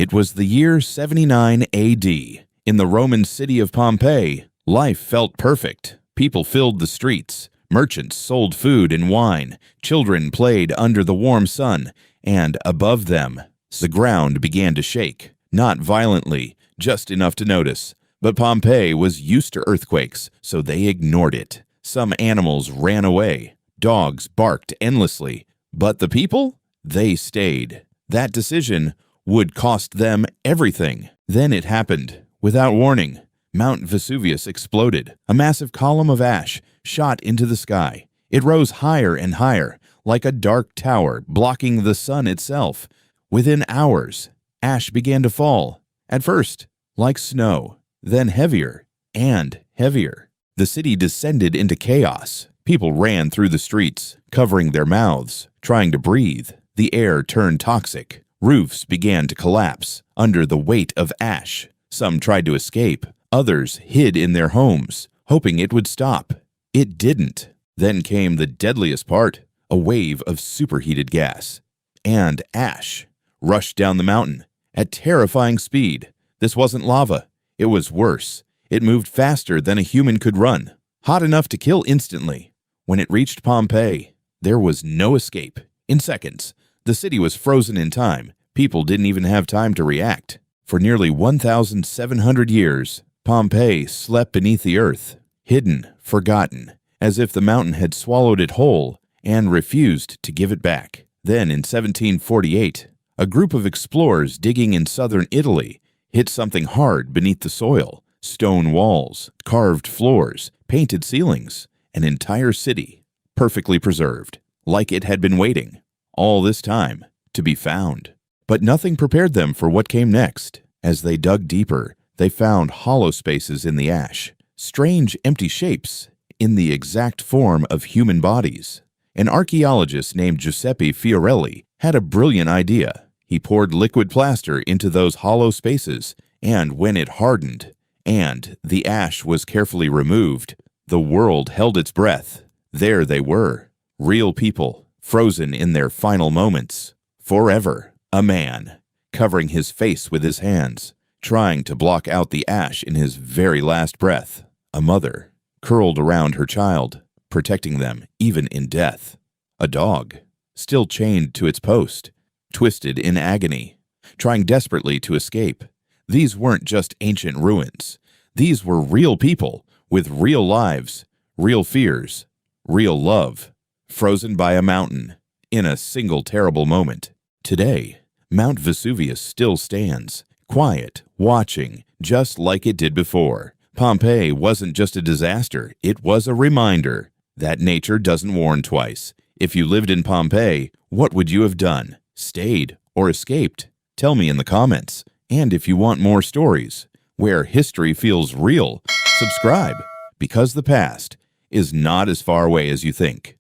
It was the year 79 AD. In the Roman city of Pompeii, life felt perfect. People filled the streets. Merchants sold food and wine. Children played under the warm sun. And above them, the ground began to shake. Not violently, just enough to notice. But Pompeii was used to earthquakes, so they ignored it. Some animals ran away. Dogs barked endlessly. But the people? They stayed. That decision would cost them everything. Then it happened. Without warning, Mount Vesuvius exploded. A massive column of ash shot into the sky. It rose higher and higher, like a dark tower blocking the sun itself. Within hours, ash began to fall. At first, like snow, then heavier and heavier. The city descended into chaos. People ran through the streets, covering their mouths, trying to breathe. The air turned toxic. Roofs began to collapse under the weight of ash. Some tried to escape. Others hid in their homes, hoping it would stop. It didn't. Then came the deadliest part, a wave of superheated gas. And ash rushed down the mountain at terrifying speed. This wasn't lava. It was worse. It moved faster than a human could run, hot enough to kill instantly. When it reached Pompeii, there was no escape. In seconds, the city was frozen in time. People didn't even have time to react. For nearly 1,700 years, Pompeii slept beneath the earth, hidden, forgotten, as if the mountain had swallowed it whole and refused to give it back. Then in 1748, a group of explorers digging in southern Italy hit something hard beneath the soil. Stone walls, carved floors, painted ceilings, an entire city, perfectly preserved, like it had been waiting all this time to be found. But nothing prepared them for what came next. As they dug deeper, they found hollow spaces in the ash, strange empty shapes in the exact form of human bodies. An archaeologist named Giuseppe Fiorelli had a brilliant idea. He poured liquid plaster into those hollow spaces, and when it hardened and the ash was carefully removed, the world held its breath. There they were, real people, frozen in their final moments, forever. A man, covering his face with his hands, trying to block out the ash in his very last breath. A mother, curled around her child, protecting them even in death. A dog, still chained to its post, twisted in agony, trying desperately to escape. These weren't just ancient ruins. These were real people with real lives, real fears, real love, frozen by a mountain in a single terrible moment. Today, Mount Vesuvius still stands, quiet, watching, just like it did before. Pompeii wasn't just a disaster, it was a reminder that nature doesn't warn twice. If you lived in Pompeii, what would you have done? Stayed or escaped? Tell me in the comments. And if you want more stories where history feels real, subscribe, because the past is not as far away as you think.